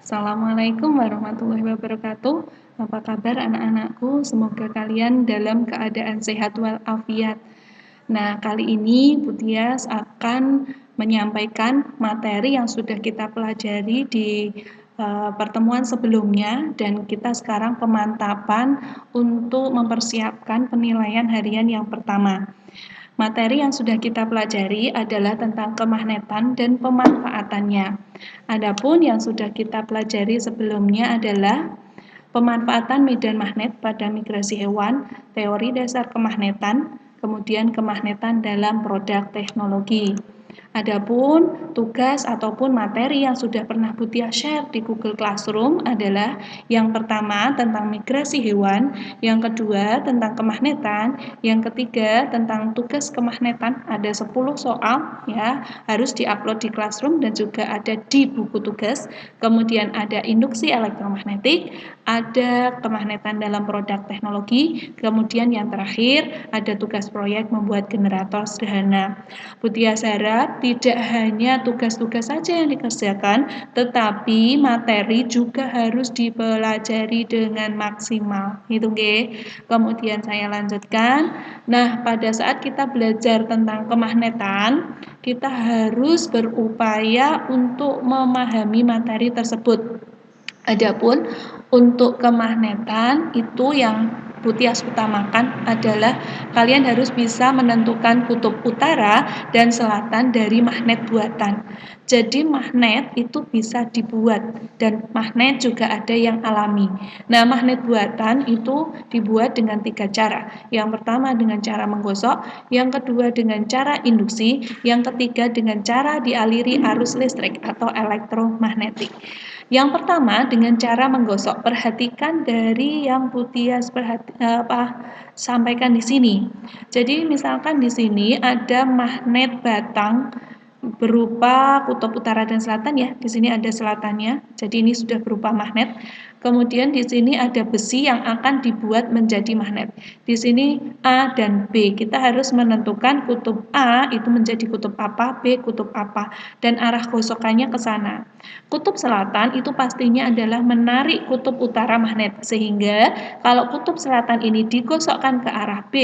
Assalamualaikum warahmatullahi wabarakatuh. Apa kabar anak-anakku? Semoga kalian dalam keadaan sehat walafiat. Nah, kali ini Bu Tias akan menyampaikan materi yang sudah kita pelajari di pertemuan sebelumnya dan kita sekarang pemantapan untuk mempersiapkan penilaian harian yang pertama. Materi yang sudah kita pelajari adalah tentang kemagnetan dan pemanfaatannya. Adapun yang sudah kita pelajari sebelumnya adalah pemanfaatan medan magnet pada migrasi hewan, teori dasar kemagnetan, kemudian kemagnetan dalam produk teknologi. Adapun tugas ataupun materi yang sudah pernah Bu Tia share di Google Classroom adalah yang pertama tentang migrasi hewan, yang kedua tentang kemagnetan, yang ketiga tentang tugas kemagnetan, ada 10 soal ya, harus diupload di Classroom dan juga ada di buku tugas. Kemudian ada induksi elektromagnetik, ada kemagnetan dalam produk teknologi, kemudian yang terakhir ada tugas proyek membuat generator sederhana. Bu Tia harap tidak hanya tugas-tugas saja yang dikerjakan, tetapi materi juga harus dipelajari dengan maksimal. Gitu nggih. Kemudian saya lanjutkan. Nah, pada saat kita belajar tentang kemagnetan, kita harus berupaya untuk memahami materi tersebut. Adapun untuk kemagnetan itu yang Bu Tias utamakan adalah kalian harus bisa menentukan kutub utara dan selatan dari magnet buatan. Jadi magnet itu bisa dibuat dan magnet juga ada yang alami. Nah, magnet buatan itu dibuat dengan 3 cara. Yang pertama dengan cara menggosok, yang kedua dengan cara induksi, yang ketiga dengan cara dialiri arus listrik atau elektromagnetik. Yang pertama dengan cara menggosok. Perhatikan dari yang Bu Tias sampaikan di sini. Jadi misalkan di sini ada magnet batang berupa kutub utara dan selatan ya. Di sini ada selatannya. Jadi ini sudah berupa magnet. Kemudian di sini ada besi yang akan dibuat menjadi magnet. Di sini A dan B. Kita harus menentukan kutub A itu menjadi kutub apa, B kutub apa, dan arah gosokannya ke sana. Kutub selatan itu pastinya adalah menarik kutub utara magnet, sehingga kalau kutub selatan ini digosokkan ke arah B,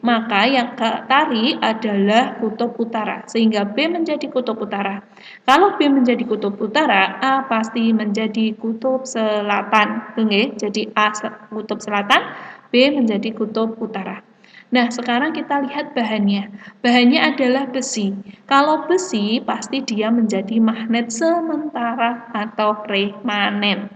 maka yang tarik adalah kutub utara, sehingga B menjadi kutub utara. Kalau B menjadi kutub utara, A pasti menjadi kutub selatan. Jadi A kutub selatan, B menjadi kutub utara. Nah, sekarang kita lihat bahannya. Bahannya adalah besi. Kalau besi, pasti dia menjadi magnet sementara atau permanen.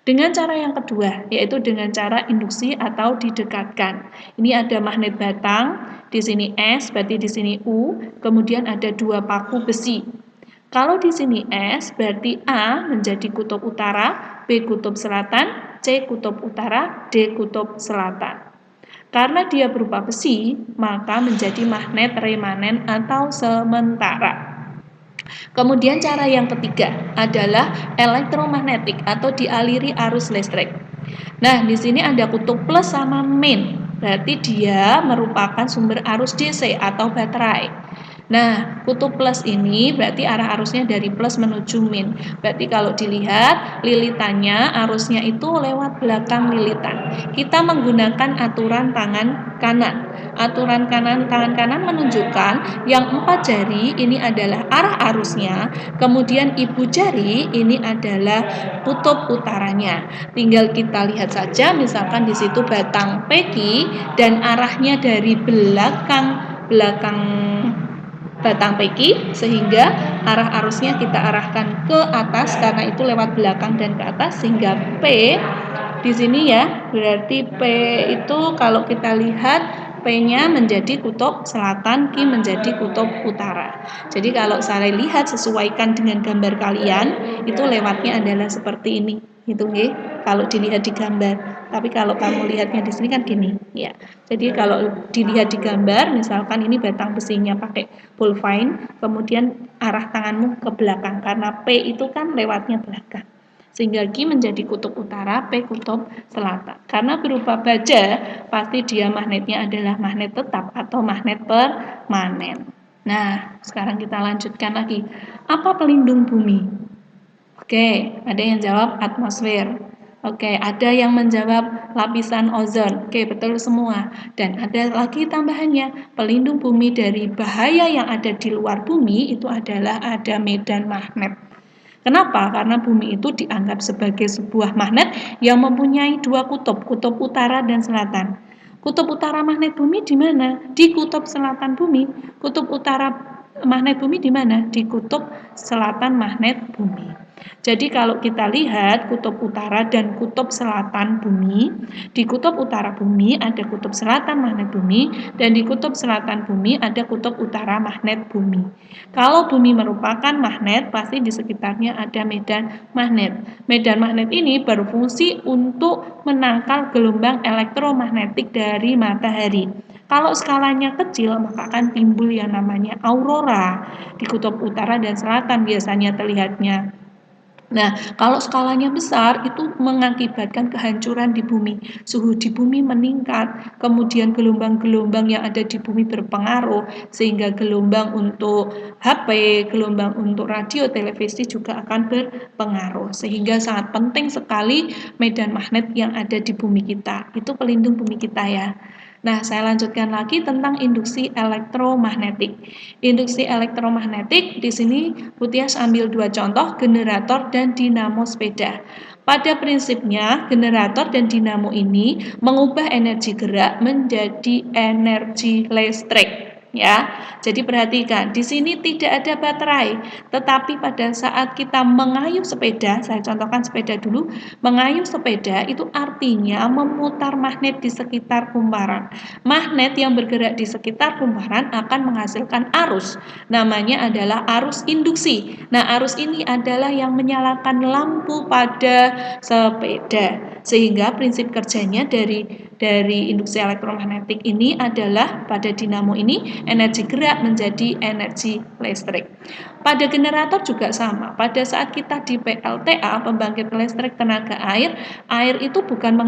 Dengan cara yang kedua, yaitu dengan cara induksi atau didekatkan. Ini ada magnet batang, di sini S, berarti di sini U, kemudian ada 2 paku besi. Kalau di sini S, berarti A menjadi kutub utara, B kutub selatan, C kutub utara, D kutub selatan. Karena dia berupa besi, maka menjadi magnet remanen atau sementara. Kemudian cara yang ketiga adalah elektromagnetik atau dialiri arus listrik. Nah, di sini ada kutub plus sama min. Berarti dia merupakan sumber arus DC atau baterai. Nah, kutub plus ini berarti arah arusnya dari plus menuju min. Berarti kalau dilihat lilitannya arusnya itu lewat belakang lilitan. Kita menggunakan aturan tangan kanan. Aturan tangan kanan menunjukkan yang 4 jari ini adalah arah arusnya, kemudian ibu jari ini adalah kutub utaranya. Tinggal kita lihat saja, misalkan di situ batang peki dan arahnya dari belakang batang peki, sehingga arah arusnya kita arahkan ke atas karena itu lewat belakang dan ke atas, sehingga P di sini ya, berarti P itu kalau kita lihat P-nya menjadi kutub selatan, Q menjadi kutub utara. Jadi kalau saya lihat sesuaikan dengan gambar kalian, itu lewatnya adalah seperti ini. Gitu nggih. Kalau dilihat di gambar. Tapi kalau kamu lihatnya di sini kan gini, ya. Jadi kalau dilihat di gambar, misalkan ini batang besinya pakai bullfine, kemudian arah tanganmu ke belakang karena P itu kan lewatnya belakang. Sehingga Q menjadi kutub utara, P kutub selatan. Karena berupa baja, pasti dia magnetnya adalah magnet tetap atau magnet permanen. Nah, sekarang kita lanjutkan lagi. Apa pelindung bumi? Oke, ada yang jawab atmosfer. Oke, ada yang menjawab lapisan ozon. Oke, betul semua. Dan ada lagi tambahannya, pelindung bumi dari bahaya yang ada di luar bumi itu adalah ada medan magnet. Kenapa? Karena bumi itu dianggap sebagai sebuah magnet yang mempunyai dua kutub, kutub utara dan selatan. Kutub utara magnet bumi di mana? Di kutub selatan bumi. Kutub utara magnet bumi di mana? Di kutub selatan magnet bumi. Jadi kalau kita lihat kutub utara dan kutub selatan bumi, di kutub utara bumi ada kutub selatan magnet bumi dan di kutub selatan bumi ada kutub utara magnet bumi. Kalau bumi merupakan magnet, pasti di sekitarnya ada medan magnet. Medan magnet ini berfungsi untuk menangkal gelombang elektromagnetik dari matahari. Kalau skalanya kecil, maka akan timbul yang namanya aurora di kutub utara dan selatan biasanya terlihatnya. Nah, kalau skalanya besar itu mengakibatkan kehancuran di bumi. Suhu di bumi meningkat, kemudian gelombang-gelombang yang ada di bumi berpengaruh sehingga gelombang untuk HP, gelombang untuk radio, televisi juga akan berpengaruh. Sehingga sangat penting sekali medan magnet yang ada di bumi kita. Itu pelindung bumi kita ya. Nah, saya lanjutkan lagi tentang induksi elektromagnetik. Induksi elektromagnetik di sini Butias ambil dua contoh, generator dan dinamo sepeda. Pada prinsipnya, generator dan dinamo ini mengubah energi gerak menjadi energi listrik. Ya, jadi perhatikan, di sini tidak ada baterai, tetapi pada saat kita mengayuh sepeda, saya contohkan sepeda dulu, mengayuh sepeda itu artinya memutar magnet di sekitar kumparan. Magnet yang bergerak di sekitar kumparan akan menghasilkan arus, namanya adalah arus induksi. Nah, arus ini adalah yang menyalakan lampu pada sepeda, sehingga prinsip kerjanya dari induksi elektromagnetik ini adalah pada dinamo ini energi gerak menjadi energi listrik. Pada generator juga sama. Pada saat kita di PLTA, pembangkit listrik tenaga air, air itu bukan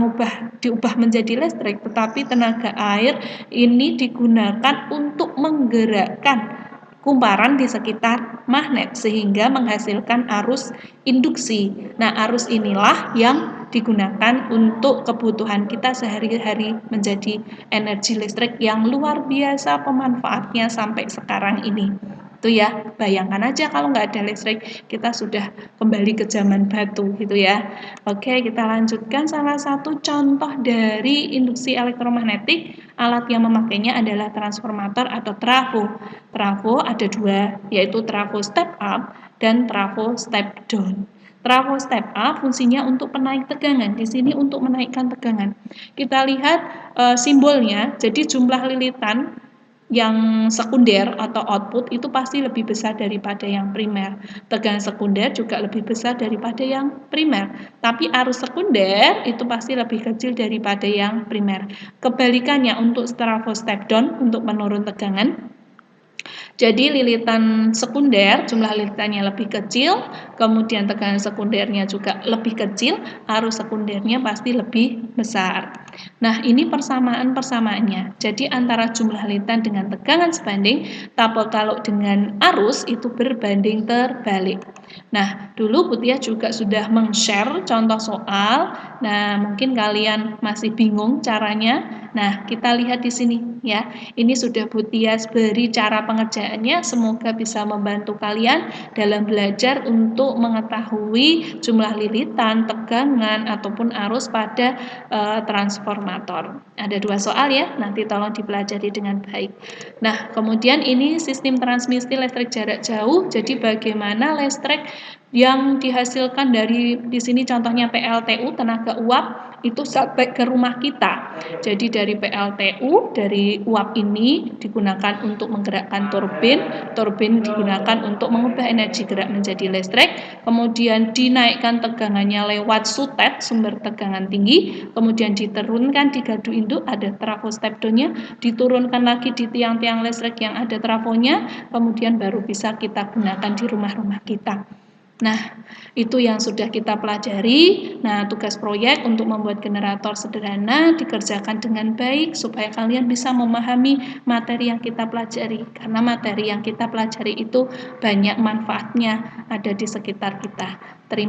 diubah menjadi listrik, tetapi tenaga air ini digunakan untuk menggerakkan kumparan di sekitar magnet sehingga menghasilkan arus induksi. Nah, arus inilah yang digunakan untuk kebutuhan kita sehari-hari menjadi energi listrik yang luar biasa pemanfaatnya sampai sekarang ini. Itu ya, bayangkan aja kalau nggak ada listrik, kita sudah kembali ke zaman batu gitu ya. Oke, kita lanjutkan salah satu contoh dari induksi elektromagnetik. Alat yang memakainya adalah transformator atau trafo. Trafo ada dua, yaitu trafo step up dan trafo step down. Trafo step up fungsinya untuk penaik tegangan, di sini untuk menaikkan tegangan. Kita lihat simbolnya, jadi jumlah lilitan yang sekunder atau output itu pasti lebih besar daripada yang primer. Tegangan sekunder juga lebih besar daripada yang primer. Tapi arus sekunder itu pasti lebih kecil daripada yang primer. Kebalikannya untuk trafo step down untuk menurun tegangan. Jadi lilitan sekunder jumlah lilitannya lebih kecil, kemudian tegangan sekundernya juga lebih kecil, arus sekundernya pasti lebih besar. Nah, ini persamaan-persamaannya. Jadi antara jumlah lilitan dengan tegangan sebanding, tapi kalau dengan arus itu berbanding terbalik. Nah, dulu Butia juga sudah meng-share contoh soal. Nah, mungkin kalian masih bingung caranya. Nah, kita lihat di sini ya. Ini sudah Butias beri cara pengerjaannya. Semoga bisa membantu kalian dalam belajar untuk mengetahui jumlah lilitan, tegangan ataupun arus pada transformator. Ada dua soal ya. Nanti tolong dipelajari dengan baik. Nah, kemudian ini sistem transmisi listrik jarak jauh. Jadi bagaimana listrik yang dihasilkan dari di sini contohnya PLTU tenaga uap itu sampai ke rumah kita. Jadi dari PLTU, dari uap ini digunakan untuk menggerakkan turbin, turbin digunakan untuk mengubah energi gerak menjadi listrik, kemudian dinaikkan tegangannya lewat sutet, sumber tegangan tinggi, kemudian diturunkan di gardu induk ada trafo step down-nya, diturunkan lagi di tiang-tiang listrik yang ada trafonya, kemudian baru bisa kita gunakan di rumah-rumah kita. Nah, itu yang sudah kita pelajari. Nah, tugas proyek untuk membuat generator sederhana dikerjakan dengan baik supaya kalian bisa memahami materi yang kita pelajari. Karena materi yang kita pelajari itu banyak manfaatnya ada di sekitar kita. Terima